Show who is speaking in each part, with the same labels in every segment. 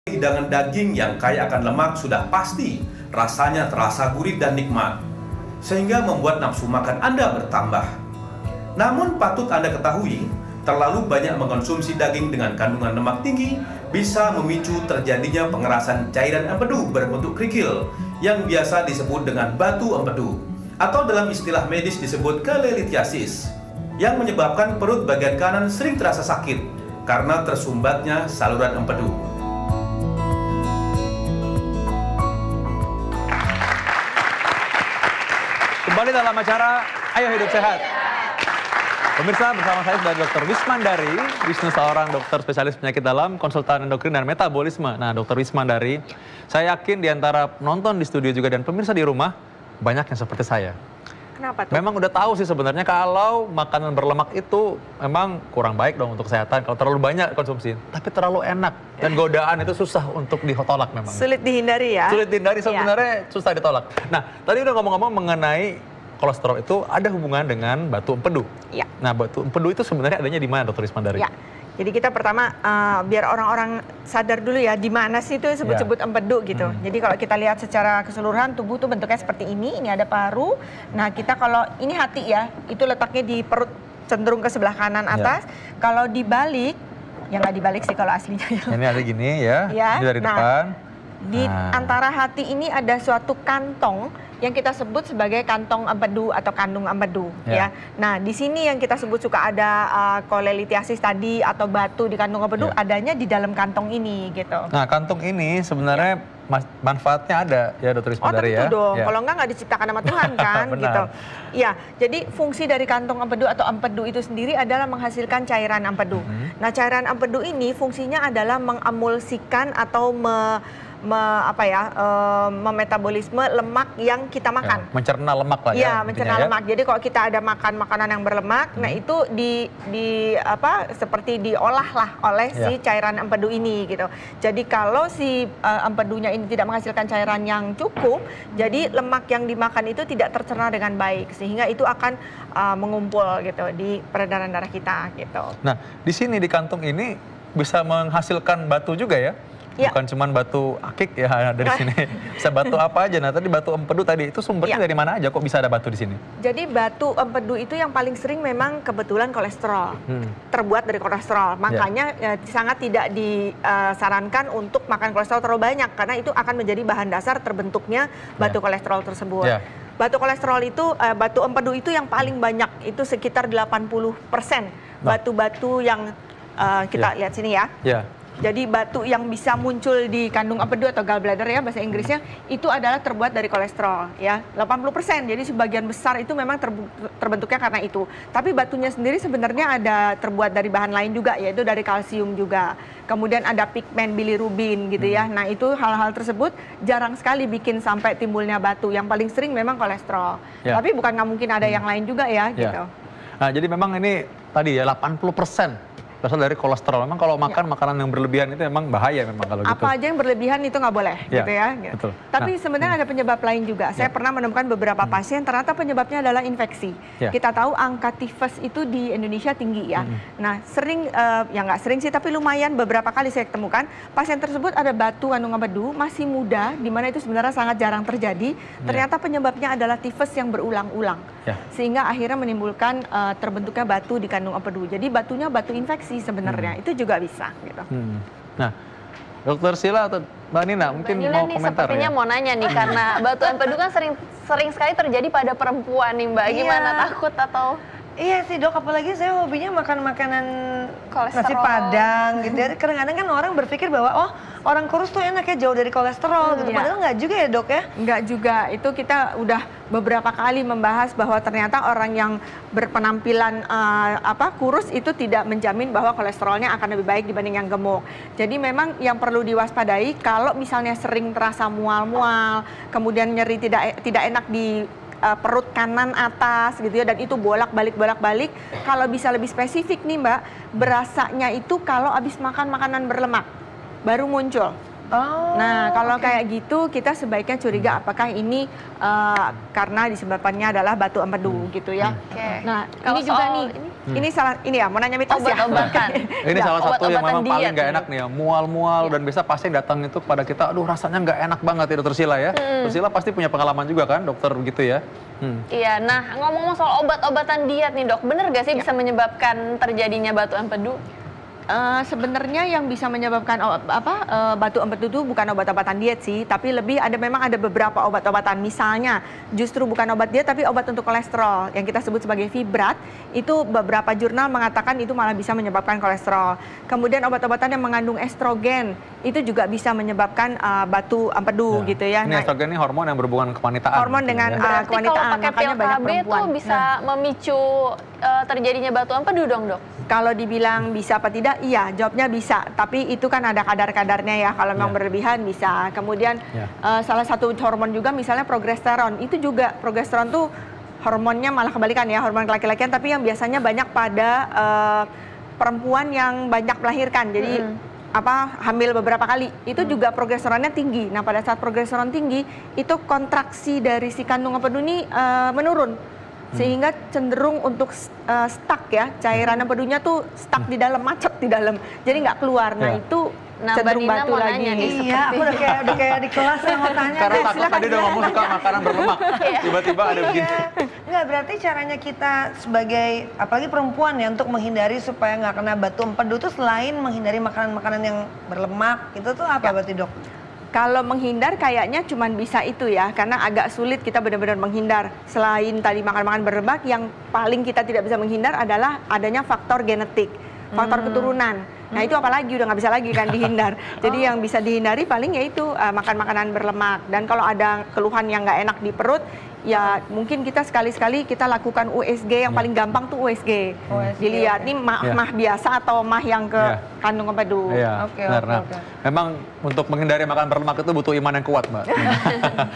Speaker 1: Hidangan daging yang kaya akan lemak sudah pasti rasanya terasa gurih dan nikmat, sehingga membuat nafsu makan Anda bertambah. Namun patut Anda ketahui, terlalu banyak mengkonsumsi daging dengan kandungan lemak tinggi bisa memicu terjadinya pengerasan cairan empedu berbentuk kerikil yang biasa disebut dengan batu empedu, atau dalam istilah medis disebut cholelithiasis, yang menyebabkan perut bagian kanan sering terasa sakit karena tersumbatnya saluran empedu.
Speaker 2: Kembali dalam acara Ayo Hidup Sehat. Pemirsa, bersama saya sudah Dr. Wismandari, seorang dokter spesialis penyakit dalam, konsultan endokrin dan metabolisme. Nah, Dr. Wismandari, saya yakin di antara penonton di studio juga dan pemirsa di rumah, banyak yang seperti saya.
Speaker 3: Kenapa tuh?
Speaker 2: Memang udah tahu sih sebenarnya kalau makanan berlemak itu memang kurang baik dong untuk kesehatan kalau terlalu banyak konsumsi. Tapi terlalu enak dan godaan itu susah untuk ditolak memang.
Speaker 3: Sulit dihindari ya?
Speaker 2: Sulit dihindari sebenarnya, susah ditolak. Nah, tadi udah ngomong-ngomong mengenai kolesterol itu ada hubungan dengan batu empedu.
Speaker 3: Ya.
Speaker 2: Nah, batu empedu itu sebenarnya adanya di mana, Dr. Wismandari?
Speaker 3: Ya. Jadi kita pertama biar orang-orang sadar dulu ya di mana sih itu sebut-sebut empedu gitu. Jadi kalau kita lihat secara keseluruhan tubuh tuh bentuknya seperti ini ada paru. Nah, kita kalau ini hati ya, itu letaknya di perut cenderung ke sebelah kanan atas. Kalau dibalik, ya nggak dibalik sih kalau aslinya ya.
Speaker 2: Ini ada gini ya, ini dari depan.
Speaker 3: Di antara hati ini ada suatu kantong yang kita sebut sebagai kantong empedu atau kandung empedu ya. Nah, di sini yang kita sebut suka ada cholelithiasis tadi atau batu di kandung empedu adanya di dalam kantong ini gitu.
Speaker 2: Nah, kantong ini sebenarnya manfaatnya ada ya, Dr. Wismandari ya.
Speaker 3: Oh, tentu dong. Kalau nggak diciptakan sama Tuhan kan gitu. Ya, jadi fungsi dari kantong empedu atau empedu itu sendiri adalah menghasilkan cairan empedu. Nah, cairan empedu ini fungsinya adalah mengemulsikan atau memetabolisme lemak yang kita makan.
Speaker 2: Mencerna lemak lah ya.
Speaker 3: Iya, mencerna lemak. Jadi kalau kita ada makan makanan yang berlemak, nah itu seperti diolah lah oleh si cairan empedu ini gitu. Jadi kalau si empedunya ini tidak menghasilkan cairan yang cukup, jadi lemak yang dimakan itu tidak tercerna dengan baik sehingga itu akan mengumpul gitu di peredaran darah kita gitu.
Speaker 2: Nah, di sini di kantung ini bisa menghasilkan batu juga ya? Bukan cuma batu akik ya dari sini. Bisa batu apa aja. Nah, tadi batu empedu tadi itu sumbernya dari mana aja kok bisa ada batu di sini?
Speaker 3: Jadi batu empedu itu yang paling sering memang kebetulan kolesterol. Terbuat dari kolesterol. Makanya sangat tidak disarankan untuk makan kolesterol terlalu banyak karena itu akan menjadi bahan dasar terbentuknya batu kolesterol tersebut. Batu kolesterol itu, batu empedu itu yang paling banyak, itu sekitar 80% batu-batu yang kita lihat sini ya. Jadi batu yang bisa muncul di kandung empedu atau gallbladder ya bahasa Inggrisnya itu adalah terbuat dari kolesterol ya 80%. Jadi sebagian besar itu memang terbentuknya karena itu. Tapi batunya sendiri sebenarnya ada terbuat dari bahan lain juga yaitu dari kalsium juga. Kemudian ada pigmen bilirubin gitu ya. Nah, itu hal-hal tersebut jarang sekali bikin sampai timbulnya batu. Yang paling sering memang kolesterol. Tapi bukan nggak mungkin ada yang lain juga ya gitu.
Speaker 2: Nah, jadi memang ini tadi ya 80% berasal dari kolesterol. Memang kalau makan makanan yang berlebihan itu memang bahaya memang kalau gitu.
Speaker 3: Apa aja yang berlebihan itu nggak boleh gitu ya.
Speaker 2: Betul.
Speaker 3: Tapi sebenarnya ada penyebab lain juga. Saya pernah menemukan beberapa pasien ternyata penyebabnya adalah infeksi. Kita tahu angka tifus itu di Indonesia tinggi ya. Nah, sering ya nggak sering sih tapi lumayan beberapa kali saya temukan pasien tersebut ada batu kandung empedu masih muda di mana itu sebenarnya sangat jarang terjadi. Ternyata penyebabnya adalah tifus yang berulang-ulang. Sehingga akhirnya menimbulkan terbentuknya batu di kandung empedu. Jadi batunya batu infeksi sebenarnya itu juga bisa gitu.
Speaker 2: Nah, Dokter Sila atau Mbak Nina mungkin mau komentar
Speaker 4: sepertinya mau nanya nih karena batu empedu kan sering sekali terjadi pada perempuan nih Mbak. Gimana, takut atau?
Speaker 5: Iya sih Dok, apalagi saya hobinya makan makanan
Speaker 4: kolesterol,
Speaker 5: nasi padang gitu. Kadang-kadang kan orang berpikir bahwa oh orang kurus tuh enak ya jauh dari kolesterol gitu. Padahal nggak juga ya Dok ya?
Speaker 3: Nggak juga, itu kita udah beberapa kali membahas bahwa ternyata orang yang berpenampilan kurus itu tidak menjamin bahwa kolesterolnya akan lebih baik dibanding yang gemuk. Jadi memang yang perlu diwaspadai kalau misalnya sering terasa mual-mual, kemudian nyeri tidak enak di perut kanan atas gitu ya dan itu bolak-balik kalau bisa lebih spesifik nih Mbak berasanya itu kalau habis makan makanan berlemak baru muncul
Speaker 5: Oh,
Speaker 3: Nah, kalau kayak gitu kita sebaiknya curiga apakah ini karena disebabkannya adalah batu empedu gitu ya.
Speaker 4: Oke.
Speaker 3: Nah,
Speaker 4: Kalau
Speaker 3: ini juga
Speaker 4: soal
Speaker 3: nih, ini salah ini ya mau nanya mitos ya.
Speaker 4: Obat-obatan.
Speaker 2: Ini salah satu yang memang
Speaker 4: Obat-obatan
Speaker 2: paling
Speaker 4: diet
Speaker 2: nggak
Speaker 4: nih,
Speaker 2: enak nih ya, mual-mual dan biasa pasti datang itu pada kita, aduh rasanya nggak enak banget ya dokter Sila ya. Dokter Sila pasti punya pengalaman juga kan dokter gitu ya.
Speaker 4: Iya, nah ngomong-ngomong soal obat-obatan diet nih dok, bener gak sih bisa menyebabkan terjadinya batu empedu?
Speaker 3: Sebenarnya yang bisa menyebabkan batu empedu itu bukan obat-obatan diet sih, tapi memang ada beberapa obat-obatan. Misalnya justru bukan obat diet tapi obat untuk kolesterol yang kita sebut sebagai fibrat. Itu beberapa jurnal mengatakan itu malah bisa menyebabkan kolesterol. Kemudian obat-obatan yang mengandung estrogen itu juga bisa menyebabkan batu empedu gitu ya.
Speaker 2: Ini estrogen ini hormon yang berhubungan kewanitaan.
Speaker 3: Hormon
Speaker 2: gitu
Speaker 3: dengan
Speaker 2: ya.
Speaker 4: Berarti
Speaker 3: kewanitaan,
Speaker 4: kalau pakai
Speaker 3: makanya
Speaker 4: pil
Speaker 3: banyak
Speaker 4: KB
Speaker 3: perempuan.
Speaker 4: itu bisa memicu terjadinya batu empedu dong dok?
Speaker 3: Kalau dibilang bisa apa tidak, iya, jawabnya bisa. Tapi itu kan ada kadar-kadarnya ya. Kalau memang berlebihan bisa. Kemudian salah satu hormon juga misalnya progesteron. Itu juga progesteron tuh hormonnya malah kebalikan ya, hormon laki-lakian. Tapi yang biasanya banyak pada perempuan yang banyak melahirkan. Jadi hamil beberapa kali. Itu juga progesteronnya tinggi. Nah pada saat progesteron tinggi, itu kontraksi dari si kandung empedu ini menurun. Sehingga cenderung untuk stuck ya, cairan empedunya tuh stuck di dalam, macet di dalam, jadi nggak keluar. Nah itu cenderung
Speaker 4: Mbak Nina
Speaker 3: batu
Speaker 4: mau
Speaker 3: lagi.
Speaker 4: nanya nih,
Speaker 5: iya, aku udah kayak di kelas yang mau tanya.
Speaker 2: Karena
Speaker 5: deh.
Speaker 2: takut tadi udah ngomong suka makanan berlemak, tiba-tiba ada begini.
Speaker 5: Enggak, berarti caranya kita sebagai, apalagi perempuan ya, untuk menghindari supaya nggak kena batu empedu tuh selain menghindari makanan-makanan yang berlemak, itu tuh apa berarti dok?
Speaker 3: Kalau menghindar kayaknya cuma bisa itu ya, karena agak sulit kita benar-benar menghindar. Selain tadi makan-makan berlemak, yang paling kita tidak bisa menghindar adalah adanya faktor genetik, faktor keturunan. Nah itu apalagi udah nggak bisa lagi kan dihindar. Jadi yang bisa dihindari paling yaitu makan makanan berlemak. Dan kalau ada keluhan yang nggak enak di perut, ya mungkin kita sekali-sekali kita lakukan USG, yang paling gampang tuh USG. Dilihat nih mah biasa atau mah yang ke kandung empedu.
Speaker 2: Iya,
Speaker 5: Oke.
Speaker 2: Memang untuk menghindari makan berlemak itu butuh iman yang kuat, Mbak.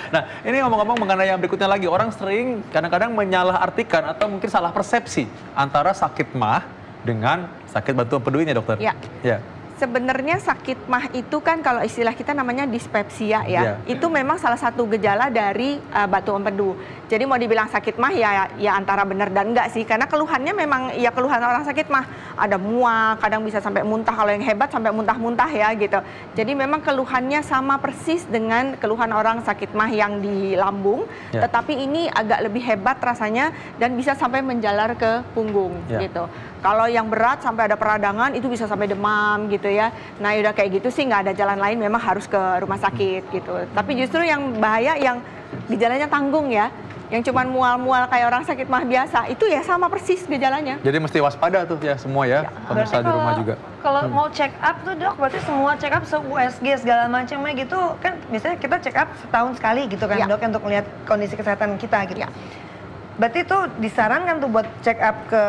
Speaker 2: Nah, ini ngomong-ngomong mengenai yang berikutnya lagi, orang sering kadang-kadang menyalahartikan atau mungkin salah persepsi antara sakit mah dengan sakit batu empedu ini, dokter.
Speaker 3: Ya. Sebenarnya sakit mah itu kan kalau istilah kita namanya dispepsia ya. Itu memang salah satu gejala dari batu empedu. Jadi mau dibilang sakit mah ya antara benar dan enggak sih. Karena keluhannya memang ya keluhan orang sakit mah. Ada mual, kadang bisa sampai muntah, kalau yang hebat sampai muntah-muntah ya gitu. Jadi memang keluhannya sama persis dengan keluhan orang sakit mah yang di lambung. Tetapi ini agak lebih hebat rasanya dan bisa sampai menjalar ke punggung gitu. Kalau yang berat sampai ada peradangan itu bisa sampai demam gitu ya. Nah udah kayak gitu sih nggak ada jalan lain, memang harus ke rumah sakit gitu. Tapi justru yang bahaya yang gejalanya tanggung ya, yang cuman mual-mual kayak orang sakit mah biasa, itu ya sama persis gejalanya.
Speaker 2: Jadi mesti waspada tuh ya semua ya, pemirsa di rumah juga.
Speaker 5: Kalau mau check up tuh dok, berarti semua check up USG segala macamnya gitu kan, biasanya kita check up setahun sekali gitu kan dok, untuk melihat kondisi kesehatan kita gitu. Berarti itu disarankan tuh buat check up ke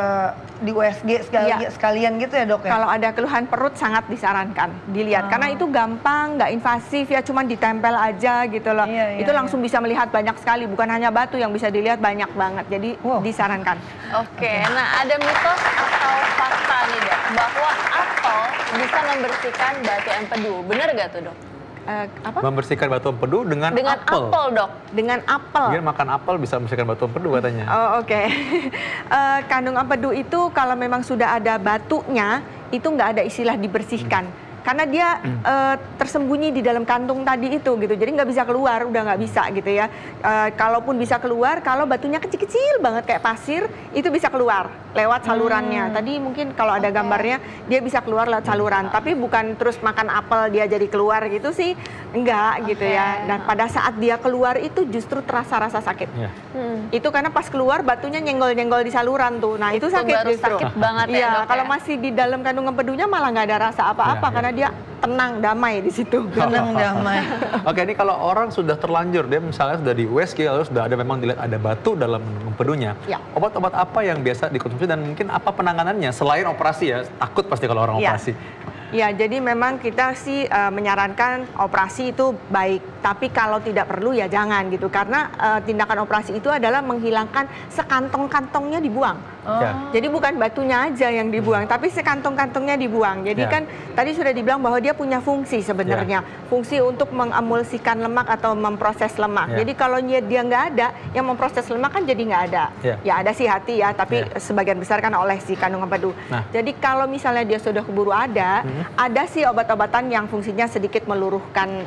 Speaker 5: di USG sekalian gitu ya dok ya?
Speaker 3: Kalau ada keluhan perut sangat disarankan dilihat, karena itu gampang, nggak invasif ya, cuman ditempel aja gitu loh. Itu langsung bisa melihat banyak sekali, bukan hanya batu yang bisa dilihat, banyak banget. Jadi disarankan.
Speaker 4: Oke, nah ada mitos atau fakta nih dok, bahwa apel bisa membersihkan batu empedu, bener gak tuh dok?
Speaker 2: Membersihkan batu empedu dengan apel.
Speaker 4: Dok.
Speaker 3: Dengan apel.
Speaker 2: Jadi makan apel bisa membersihkan batu empedu katanya.
Speaker 3: Oke. Kandung empedu itu kalau memang sudah ada batunya, itu nggak ada istilah dibersihkan. Karena dia tersembunyi di dalam kantung tadi itu gitu, jadi nggak bisa keluar, udah nggak bisa gitu ya. Kalaupun bisa keluar, kalau batunya kecil-kecil banget kayak pasir, itu bisa keluar lewat salurannya. Tadi mungkin kalau ada gambarnya, dia bisa keluar lewat saluran, tapi bukan terus makan apel dia jadi keluar gitu sih, enggak gitu ya. Dan pada saat dia keluar itu justru terasa rasa sakit. Itu karena pas keluar batunya nyenggol-nyenggol di saluran tuh, nah itu sakit
Speaker 4: baru
Speaker 3: justru.
Speaker 4: Sakit banget ya dok.
Speaker 3: Kalau masih di dalam kandung empedunya malah nggak ada rasa apa-apa, karena dia tenang, damai di situ.
Speaker 5: Tenang, damai.
Speaker 2: Oke, ini kalau orang sudah terlanjur, dia misalnya sudah di USG, lalu sudah ada memang dilihat ada batu dalam empedunya. Obat-obat apa yang biasa dikonsumsi dan mungkin apa penanganannya selain operasi ya? Takut pasti kalau orang operasi.
Speaker 3: Ya, jadi memang kita sih menyarankan operasi itu baik, tapi kalau tidak perlu ya jangan gitu, karena tindakan operasi itu adalah menghilangkan sekantong-kantongnya dibuang. Jadi bukan batunya aja yang dibuang, tapi sekantong-kantongnya dibuang. Jadi kan tadi sudah dibilang bahwa dia punya fungsi sebenarnya, fungsi untuk mengemulsikan lemak atau memproses lemak. Jadi kalau dia nggak ada, yang memproses lemak kan jadi nggak ada. Ya ada sih hati ya, tapi sebagian besar kan oleh si kandung empedu. Jadi kalau misalnya dia sudah keburu ada sih obat-obatan yang fungsinya sedikit meluruhkan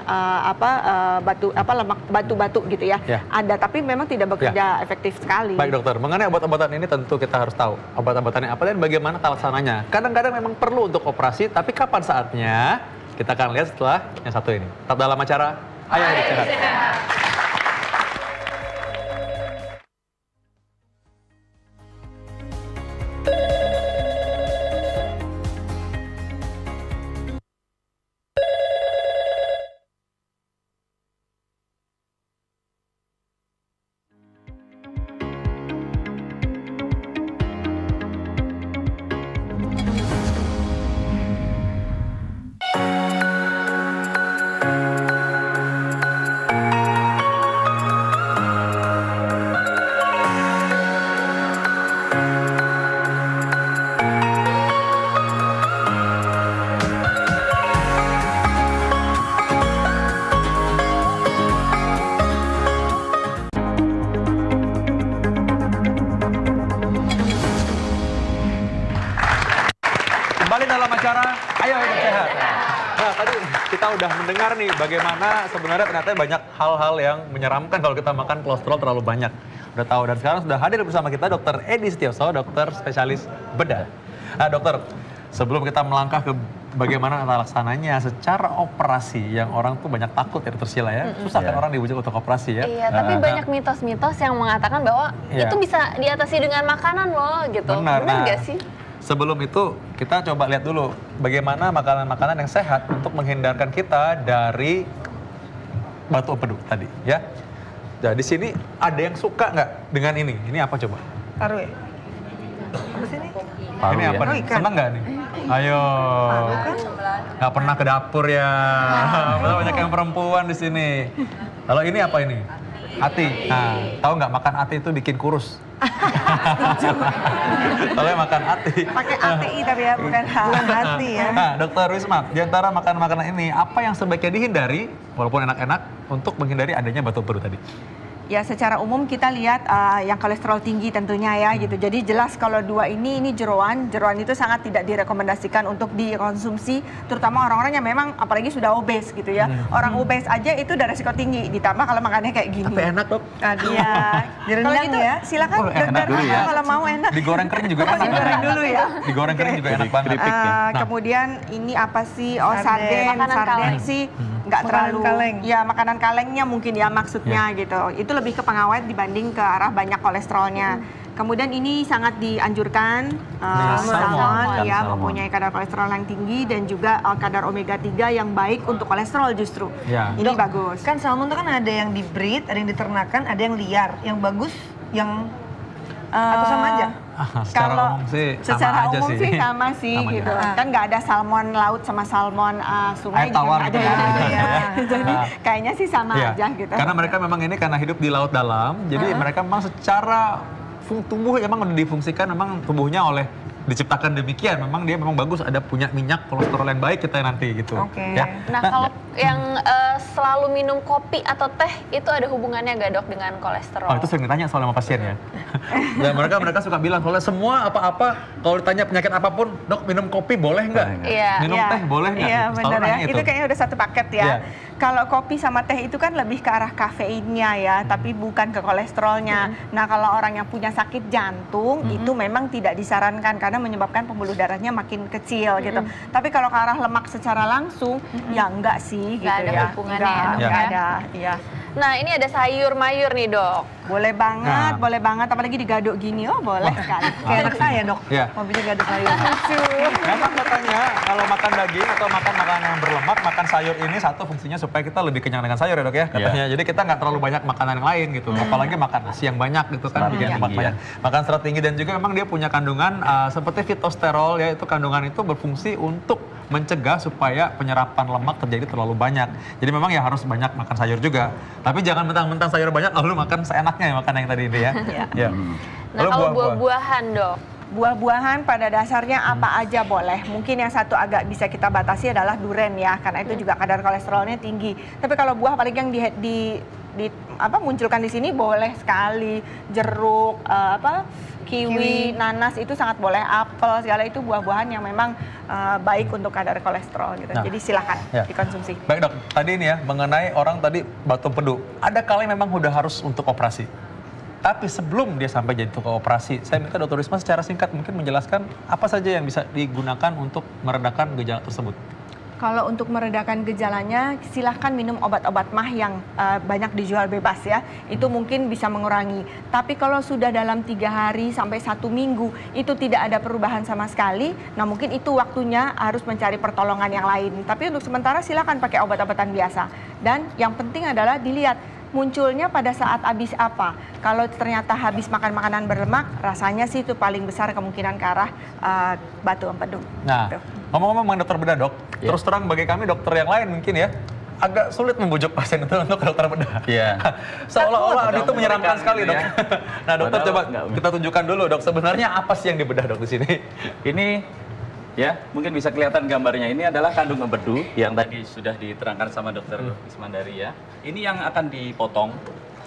Speaker 3: lemak batu-batu gitu ya. Ada, tapi memang tidak bekerja efektif sekali.
Speaker 2: Baik dokter, mengenai obat-obatan ini tentu kita harus tahu obat-obatannya apa dan bagaimana pelaksananya. Kadang-kadang memang perlu untuk operasi, tapi kapan saatnya? Kita akan lihat setelah yang satu ini. Tetap dalam acara Ayo Hidup Sehat. Kembali dalam acara Ayo Hidup Sehat. Nah, tadi kita udah mendengar nih bagaimana sebenarnya ternyata banyak hal-hal yang menyeramkan kalau kita makan kolesterol terlalu banyak. Udah tahu, dan sekarang sudah hadir bersama kita Dr. Edi Setioso, dokter spesialis bedah. Nah, dokter, sebelum kita melangkah ke bagaimana tata laksananya secara operasi yang orang tuh banyak takut ya dokter Sheila ya. Susah kan orang dibujuk untuk operasi ya.
Speaker 4: Iya, tapi banyak mitos-mitos yang mengatakan bahwa itu bisa diatasi dengan makanan loh gitu.
Speaker 2: Benar
Speaker 4: nggak sih?
Speaker 2: Sebelum itu, kita coba lihat dulu bagaimana makanan-makanan yang sehat untuk menghindarkan kita dari batu empedu tadi, ya. Jadi di sini ada yang suka nggak dengan ini? Ini apa coba?
Speaker 5: Paru ya? Apa sih ini?
Speaker 2: Paru ini apa nih? Senang nggak nih? Ayo.
Speaker 5: Paru kan?
Speaker 2: Nggak pernah ke dapur ya. Banyak yang perempuan di sini. Kalau ini apa ini? Ati. Nah, tahu nggak makan ati itu bikin kurus? Kalau makan ati.
Speaker 5: Pakai ATI tapi ya, bukan hati ya.
Speaker 2: Nah, Dokter Wisma, di antara makanan-makanan ini, apa yang sebaiknya dihindari, walaupun enak-enak, untuk menghindari adanya batu empedu tadi?
Speaker 3: Ya secara umum kita lihat yang kolesterol tinggi tentunya ya gitu. Jadi jelas kalau dua ini jeroan itu sangat tidak direkomendasikan untuk dikonsumsi, terutama orang-orang yang memang apalagi sudah obes gitu ya. Orang obes aja itu udah resiko tinggi, ditambah kalau makannya kayak gini.
Speaker 2: Tapi enak dok.
Speaker 3: Aduh. Iya. Kalau gitu ya silakan
Speaker 2: enak dulu ya.
Speaker 3: kalau mau enak.
Speaker 2: Digoreng kering juga enak.
Speaker 3: Digoreng dulu ya.
Speaker 2: Digoreng kering juga enak banget.
Speaker 3: Kemudian ini apa sih? Oh sarden sih nggak terlalu.
Speaker 5: Kaleng.
Speaker 3: Ya makanan kalengnya mungkin ya maksudnya gitu. Itu lebih ke pengawet dibanding ke arah banyak kolesterolnya. Kemudian ini sangat dianjurkan salmon ya mempunyai kadar kolesterol yang tinggi dan juga kadar omega 3 yang baik untuk kolesterol justru. Ini bagus.
Speaker 5: Kan salmon itu kan ada yang di breed, ada yang diternakan, ada yang liar. Yang bagus yang atau sama aja?
Speaker 2: Secara umum sih
Speaker 3: sama sih gitu. Kan nggak ada salmon laut sama salmon sungai
Speaker 2: juga tawar
Speaker 3: ada ya. Jadi kayaknya sih sama aja gitu.
Speaker 2: Karena mereka memang ini karena hidup di laut dalam, jadi mereka memang secara tubuh emang udah difungsikan, memang tubuhnya oleh diciptakan demikian, memang dia memang bagus, ada punya minyak kolesterol yang baik kita nanti gitu. Ya.
Speaker 4: Nah kalau yang selalu minum kopi atau teh itu ada hubungannya nggak dok dengan kolesterol?
Speaker 2: Oh itu sering ditanya soal sama pasien ya. Dan mereka suka bilang kalau semua apa-apa kalau ditanya penyakit apapun, dok minum kopi boleh nggak? Minum teh boleh nggak?
Speaker 3: Iya benar ya. Itu kayaknya udah satu paket ya. Kalau kopi sama teh itu kan lebih ke arah kafeinnya ya, tapi bukan ke kolesterolnya. Nah kalau orang yang punya sakit jantung itu memang tidak disarankan karena menyebabkan pembuluh darahnya makin kecil gitu. Tapi kalau ke arah lemak secara langsung ya enggak sih gitu
Speaker 4: ada
Speaker 3: ya.
Speaker 4: Hubungannya
Speaker 3: Enggak ada. Iya.
Speaker 4: Nah ini ada sayur mayur nih dok.
Speaker 3: Boleh banget, apalagi digaduk gini, boleh sekali.
Speaker 5: Kayak anak saya dok, mau bisa gaduk sayur.
Speaker 2: Memang katanya kalau makan daging atau makan makanan yang berlemak, makan sayur ini satu fungsinya supaya kita lebih kenyang dengan sayur ya dok ya katanya. Jadi kita nggak terlalu banyak makanan yang lain gitu, apalagi makan nasi yang banyak gitu kan, bikin lemak banyak. Makan serat tinggi dan juga memang dia punya kandungan seperti fitosterol ya, itu kandungan itu berfungsi untuk mencegah supaya penyerapan lemak terjadi terlalu banyak. Jadi memang ya harus banyak makan sayur juga. Tapi jangan mentang-mentang sayur banyak lalu makan seenaknya ya, makan yang tadi itu ya. Ya.
Speaker 4: Nah,
Speaker 2: Lalu
Speaker 4: kalau buah-buahan, Dok.
Speaker 3: Buah-buahan pada dasarnya apa aja boleh. Mungkin yang satu agak bisa kita batasi adalah duren ya, karena itu juga kadar kolesterolnya tinggi. Tapi kalau buah paling yang munculkan di sini boleh sekali. Jeruk, kiwi, nanas itu sangat boleh. Apel, segala itu buah-buahan yang memang baik untuk kadar kolesterol gitu.
Speaker 2: Nah,
Speaker 3: jadi silakan
Speaker 2: ya.
Speaker 3: dikonsumsi.
Speaker 2: Baik dok, tadi ini ya mengenai orang tadi batu empedu. Ada kali memang udah harus untuk operasi. Tapi sebelum dia sampai jadi tukang operasi, saya minta Dr. Wisma secara singkat mungkin menjelaskan apa saja yang bisa digunakan untuk meredakan gejala tersebut.
Speaker 3: Kalau untuk meredakan gejalanya, silahkan minum obat-obat mah yang banyak dijual bebas ya. Itu mungkin bisa mengurangi. Tapi kalau sudah dalam 3 hari sampai 1 minggu, itu tidak ada perubahan sama sekali, nah mungkin itu waktunya harus mencari pertolongan yang lain. Tapi untuk sementara silahkan pakai obat-obatan biasa. Dan yang penting adalah dilihat, munculnya pada saat habis apa. Kalau ternyata habis makan makanan berlemak, rasanya sih itu paling besar kemungkinan ke arah batu empedu.
Speaker 2: Nah, ngomong-ngomong mengenai dokter bedah dok, terus terang bagi kami dokter yang lain mungkin ya, agak sulit membujuk pasien itu untuk ke dokter bedah.
Speaker 6: Iya.
Speaker 2: Seolah-olah itu menyeramkan sekali dok.
Speaker 6: Ya.
Speaker 2: Nah dokter
Speaker 6: Padahal
Speaker 2: coba
Speaker 6: nggak.
Speaker 2: kita tunjukkan dulu dok, sebenarnya apa sih yang dibedah dok di sini?
Speaker 6: Ini ya, mungkin bisa kelihatan gambarnya. Ini adalah kandung empedu yang tadi sudah diterangkan sama Dokter Wismandari ya. Ini yang akan dipotong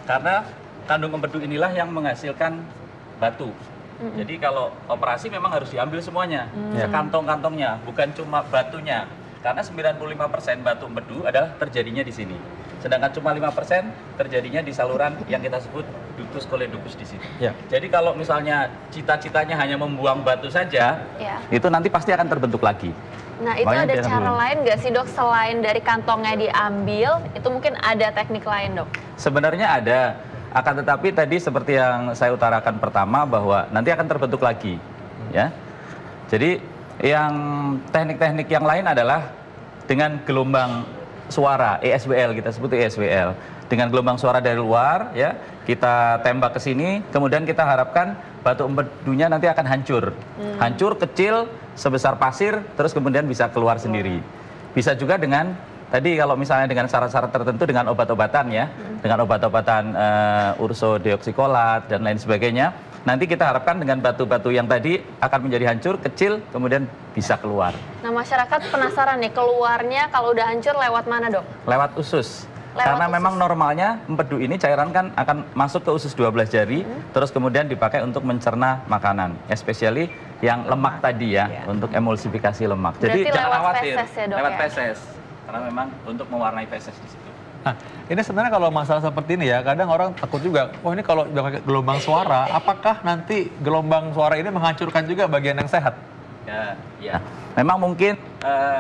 Speaker 6: karena kandung empedu inilah yang menghasilkan batu. Jadi kalau operasi memang harus diambil semuanya, sekantong-kantongnya, bukan cuma batunya. Karena 95% batu empedu adalah terjadinya di sini. Sedangkan cuma 5% terjadinya di saluran yang kita sebut ductus coledochus di sini.
Speaker 2: Ya.
Speaker 6: Jadi kalau misalnya cita-citanya hanya membuang batu saja,
Speaker 4: Ya.
Speaker 6: itu nanti pasti akan terbentuk lagi.
Speaker 4: Nah, itu
Speaker 6: Makanya
Speaker 4: ada
Speaker 6: biasa
Speaker 4: cara
Speaker 6: dulu.
Speaker 4: lain nggak sih dok, selain dari kantongnya diambil, itu mungkin ada teknik lain dok?
Speaker 6: Sebenarnya ada, akan tetapi tadi seperti yang saya utarakan pertama bahwa nanti akan terbentuk lagi, ya. Jadi yang teknik-teknik yang lain adalah dengan gelombang suara ESWL, kita sebut ESWL. Dengan gelombang suara dari luar, ya, kita tembak ke sini, kemudian kita harapkan batu empedunya nanti akan hancur. Hancur kecil sebesar pasir, terus kemudian bisa keluar sendiri. Bisa juga dengan tadi kalau misalnya dengan syarat-syarat tertentu dengan obat-obatan ya, dengan obat-obatan ursodeoksikolat dan lain sebagainya. Nanti kita harapkan dengan batu-batu yang tadi akan menjadi hancur, kecil, kemudian bisa keluar.
Speaker 4: Nah, masyarakat penasaran nih, keluarnya kalau udah hancur lewat mana dok?
Speaker 6: Lewat usus.
Speaker 4: Lewat
Speaker 6: Karena
Speaker 4: usus.
Speaker 6: memang normalnya empedu ini cairan kan akan masuk ke usus 12 jari, terus kemudian dipakai untuk mencerna makanan, especially yang lemak tadi ya, untuk emulsifikasi lemak.
Speaker 4: Berarti
Speaker 6: Jadi jangan
Speaker 4: lewat
Speaker 6: khawatir,
Speaker 4: feses ya, Dok,
Speaker 6: lewat
Speaker 4: ya?
Speaker 6: feses. Karena memang untuk mewarnai feses di situ.
Speaker 2: Nah, ini sebenarnya kalau masalah seperti ini ya, kadang orang takut juga, oh ini kalau udah pakai gelombang suara, apakah nanti gelombang suara ini menghancurkan juga bagian yang sehat?
Speaker 6: Ya. Memang mungkin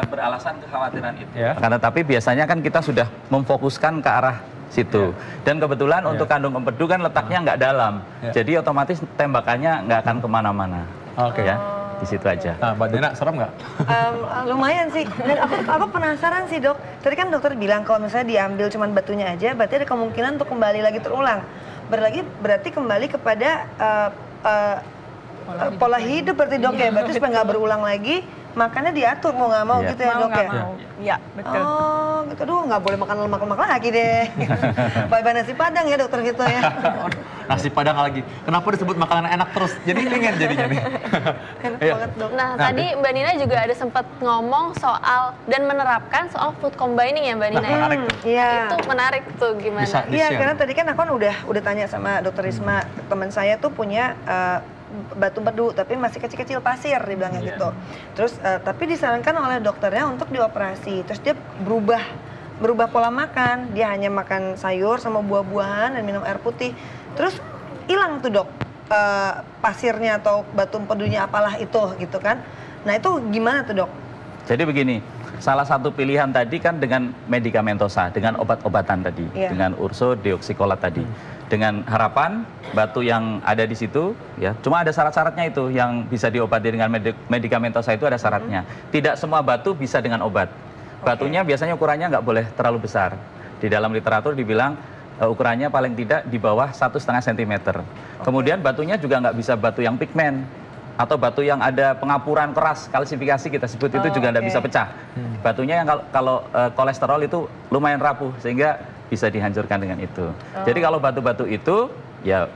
Speaker 6: beralasan kekhawatiran itu.
Speaker 2: Ya.
Speaker 6: Karena tapi biasanya kan kita sudah memfokuskan ke arah situ. Dan kebetulan untuk kandung empedu kan letaknya nggak dalam.
Speaker 2: Ya.
Speaker 6: Jadi otomatis tembakannya nggak akan kemana-mana.
Speaker 2: Oke.
Speaker 6: Ya, di situ aja.
Speaker 2: Nah, Mbak Dina, serem nggak?
Speaker 5: Lumayan sih. Dan aku penasaran sih dok. Tadi kan dokter bilang kalau misalnya diambil cuma batunya aja, berarti ada kemungkinan untuk kembali lagi terulang. Berarti kembali kepada pola hidup berarti dok ya. Berarti supaya nggak berulang lagi, makannya diatur mau nggak mau
Speaker 6: Iya.
Speaker 5: gitu ya
Speaker 3: Mau
Speaker 5: dok
Speaker 3: nggak
Speaker 5: ya.
Speaker 3: mau. Ya, betul.
Speaker 5: Oh gitu, aduh nggak boleh makan lemak-lemak lagi deh. Bye-bye nasi padang ya dokter Vito ya.
Speaker 2: Nasi padang lagi. Kenapa disebut makanan enak terus? Jadi ingin jadinya nih.
Speaker 5: Enak
Speaker 2: Iya.
Speaker 5: banget dok.
Speaker 4: Nah, tadi Mbak Nina juga ada sempat ngomong soal dan menerapkan soal food combining ya Mbak Nina ya?
Speaker 2: menarik tuh.
Speaker 5: Iya.
Speaker 4: Itu menarik tuh gimana?
Speaker 2: Bisa.
Speaker 5: Iya,
Speaker 2: Share.
Speaker 5: karena tadi kan aku kan udah tanya sama dokter Risma, teman saya tuh punya batu empedu tapi masih kecil-kecil pasir dibilangnya gitu. Terus tapi disarankan oleh dokternya untuk dioperasi. Terus dia berubah pola makan. Dia hanya makan sayur sama buah-buahan dan minum air putih. Terus hilang tuh dok pasirnya atau batu empedunya apalah itu gitu kan. Nah, itu gimana tuh dok?
Speaker 6: Jadi begini, salah satu pilihan tadi kan dengan medikamentosa, dengan obat-obatan tadi,
Speaker 5: Iya.
Speaker 6: dengan ursodeoksikolat tadi. Dengan harapan batu yang ada di situ, ya, cuma ada syarat-syaratnya itu yang bisa diobati dengan medikamentosa itu ada syaratnya. Tidak semua batu bisa dengan obat. Batunya biasanya ukurannya nggak boleh terlalu besar. Di dalam literatur dibilang ukurannya paling tidak di bawah 1,5 cm. Kemudian batunya juga nggak bisa batu yang pigmen. atau batu yang ada pengapuran keras, kalsifikasi kita sebut, itu juga tidak bisa pecah. Batunya yang kalau kolesterol itu lumayan rapuh sehingga bisa dihancurkan dengan itu. Jadi kalau batu-batu itu ya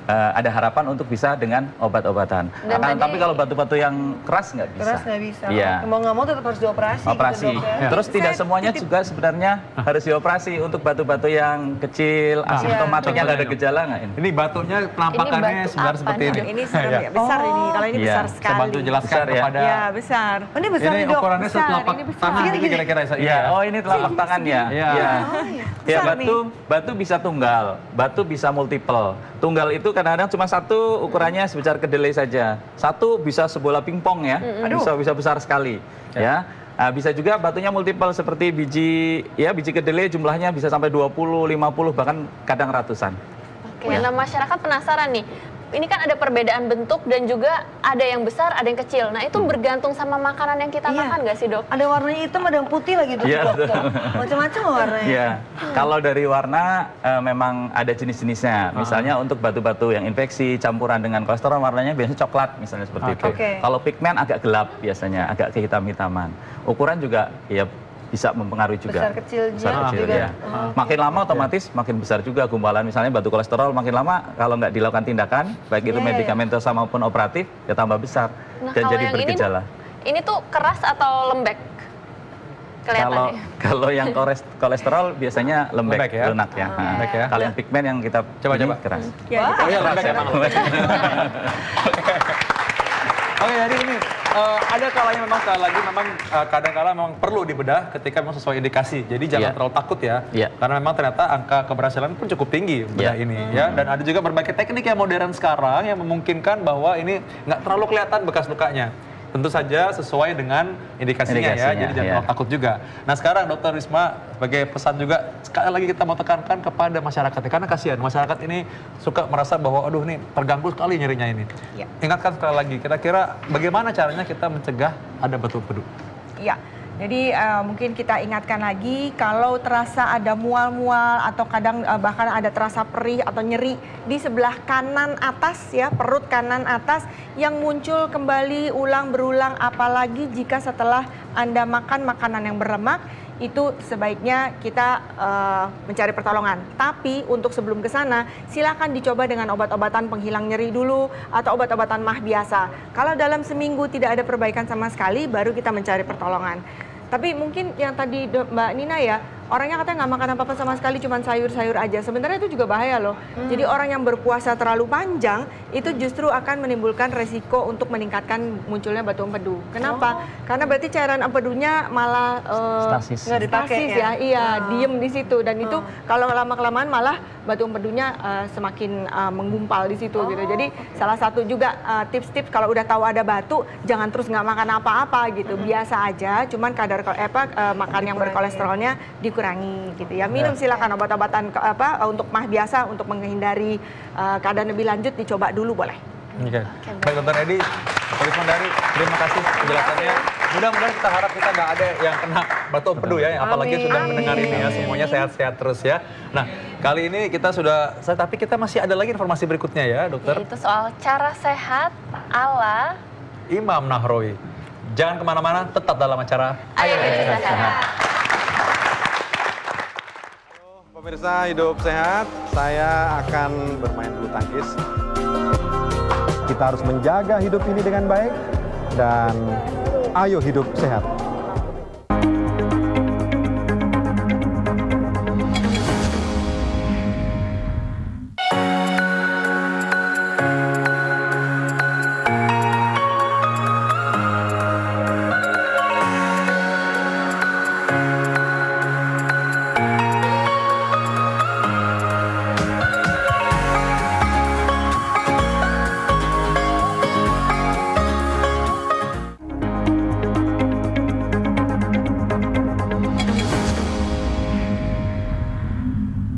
Speaker 6: ada harapan untuk bisa dengan obat-obatan. Tapi kalau batu-batu yang keras nggak bisa.
Speaker 5: Keras nggak bisa.
Speaker 6: Iya.
Speaker 5: Mau nggak mau tetap harus dioperasi.
Speaker 6: Operasi.
Speaker 5: Gitu, Dok, ya?
Speaker 6: Terus tidak semuanya juga sebenarnya harus dioperasi. Untuk batu-batu yang kecil, asimptomatiknya nggak ada gejala nggak ini?
Speaker 2: Ini batunya penampakannya
Speaker 4: Ini batu
Speaker 2: sebenarnya
Speaker 4: apa
Speaker 2: seperti
Speaker 4: nih,
Speaker 2: ini.
Speaker 3: Ini serem ya, besar ini. Kalau ini
Speaker 6: Iya.
Speaker 3: besar
Speaker 2: Saya
Speaker 3: sekali.
Speaker 2: bantu jelaskan
Speaker 6: Besar ya?
Speaker 2: kepada
Speaker 3: Ya, besar.
Speaker 5: Oh, ini besar
Speaker 2: ini
Speaker 5: nih, Dok.
Speaker 2: ukurannya
Speaker 3: Besar,
Speaker 2: setelapak
Speaker 3: ini besar.
Speaker 2: tangan
Speaker 5: Gini,
Speaker 2: ini kira-kira.
Speaker 6: Iya. Oh, ini telapak tangan ya?
Speaker 2: Iya.
Speaker 6: Iya. Ya,
Speaker 3: Besar
Speaker 6: batu bisa tunggal, batu bisa multiple. Tunggal itu kadang-kadang cuma satu, ukurannya sebesar kedelai saja. Satu bisa sebola pingpong ya, bisa besar sekali. Ya. Nah, bisa juga batunya multiple seperti biji kedelai jumlahnya bisa sampai 20, 50 bahkan kadang ratusan.
Speaker 4: Oke, nah masyarakat penasaran nih. Ini kan ada perbedaan bentuk dan juga ada yang besar, ada yang kecil. Nah, itu bergantung sama makanan yang kita makan nggak sih, Dok?
Speaker 5: Ada warnanya hitam, ada yang putih lagi tuh,
Speaker 6: Iya,
Speaker 5: Dok. Macam-macam warnanya.
Speaker 6: Iya. Kalau dari warna memang ada jenis-jenisnya. Misalnya untuk batu-batu yang infeksi campuran dengan kolesterol warnanya biasanya coklat misalnya seperti itu.
Speaker 5: Oke.
Speaker 6: Kalau pigmen agak gelap biasanya, agak kehitam-hitaman. Ukuran juga ya bisa mempengaruhi juga.
Speaker 5: Besar kecil
Speaker 6: ya.
Speaker 5: juga.
Speaker 6: Makin lama otomatis makin besar juga gumpalan. Misalnya batu kolesterol makin lama kalau nggak dilakukan tindakan, baik itu medikamentosa maupun operatif, ya tambah besar
Speaker 4: Nah,
Speaker 6: dan
Speaker 4: kalau
Speaker 6: jadi
Speaker 4: yang
Speaker 6: bergejala.
Speaker 4: Ini tuh keras atau lembek? Kelihatannya.
Speaker 6: Kalau yang kolesterol biasanya lembek,
Speaker 2: Lembek ya?
Speaker 6: lunak ya. Nah,
Speaker 2: Lembek ya?
Speaker 6: Kalau yang pigmen yang kita
Speaker 2: Coba.
Speaker 6: keras.
Speaker 3: Ya,
Speaker 2: Oh iya,
Speaker 6: Keras
Speaker 2: lembek
Speaker 6: ya,
Speaker 2: emang.
Speaker 6: lembek.
Speaker 2: Oke, jadi ini ada kalanya memang sekali lagi memang kadang-kala memang perlu dibedah ketika memang sesuai indikasi. Jadi jangan
Speaker 6: Iya.
Speaker 2: terlalu takut ya.
Speaker 6: Iya.
Speaker 2: Karena memang ternyata angka keberhasilan pun cukup tinggi bedah
Speaker 6: Iya.
Speaker 2: ini ya. Dan ada juga berbagai teknik yang modern sekarang yang memungkinkan bahwa ini nggak terlalu kelihatan bekas lukanya. Tentu saja sesuai dengan indikasinya ya, jadi jangan terlalu takut juga. Nah sekarang Dr. Risma sebagai pesan juga sekali lagi kita mau tekankan kepada masyarakat ya, karena kasihan masyarakat ini suka merasa bahwa aduh nih terganggu sekali nyerinya ini.
Speaker 3: Ya.
Speaker 2: Ingatkan sekali lagi, kira-kira bagaimana caranya kita mencegah ada batu empedu?
Speaker 3: Ya, jadi mungkin kita ingatkan lagi kalau terasa ada mual-mual atau kadang bahkan ada terasa perih atau nyeri di sebelah kanan atas ya, perut kanan atas yang muncul kembali berulang apalagi jika setelah Anda makan makanan yang berlemak, itu sebaiknya kita mencari pertolongan. Tapi untuk sebelum ke sana, silakan dicoba dengan obat-obatan penghilang nyeri dulu atau obat-obatan mah biasa. Kalau dalam seminggu tidak ada perbaikan sama sekali, baru kita mencari pertolongan. Tapi mungkin yang tadi Mbak Nina ya, orangnya katanya nggak makan apa-apa sama sekali, cuma sayur-sayur aja. Sebenarnya itu juga bahaya loh. Jadi orang yang berpuasa terlalu panjang, itu justru akan menimbulkan resiko untuk meningkatkan munculnya batu empedu. Kenapa? Karena berarti cairan empedunya malah
Speaker 6: Stasis.
Speaker 5: Nggak dipakai
Speaker 3: stasis
Speaker 5: ya?
Speaker 3: iya, diem di situ. Dan itu kalau lama-kelamaan malah batu empedunya semakin menggumpal di situ gitu. Jadi salah satu juga tips-tips kalau udah tahu ada batu, jangan terus nggak makan apa-apa gitu. Biasa aja, cuman kadar makan yang berkolesterolnya dikurangi gitu ya. Minum silakan obat-obatan untuk mah biasa untuk menghindari keadaan lebih lanjut dicoba dulu boleh.
Speaker 2: Oke. Baik Dr. Edi, Dr. Rismandari, terima kasih penjelasannya. Mudah-mudahan kita harap kita nggak ada yang kena batu empedu ya, yang apalagi
Speaker 5: Amin.
Speaker 2: sudah mendengar ini ya, semuanya sehat-sehat terus ya. Nah, kali ini kita sudah, tapi kita masih ada lagi informasi berikutnya ya, dokter.
Speaker 4: Itu soal cara sehat ala
Speaker 2: Imam Nahrawi. Jangan kemana-mana, tetap dalam acara
Speaker 4: Ayo Hidup Sehat.
Speaker 7: Pemirsa Hidup Sehat, saya akan bermain bulu tangkis. Kita harus menjaga hidup ini dengan baik dan ayo hidup sehat.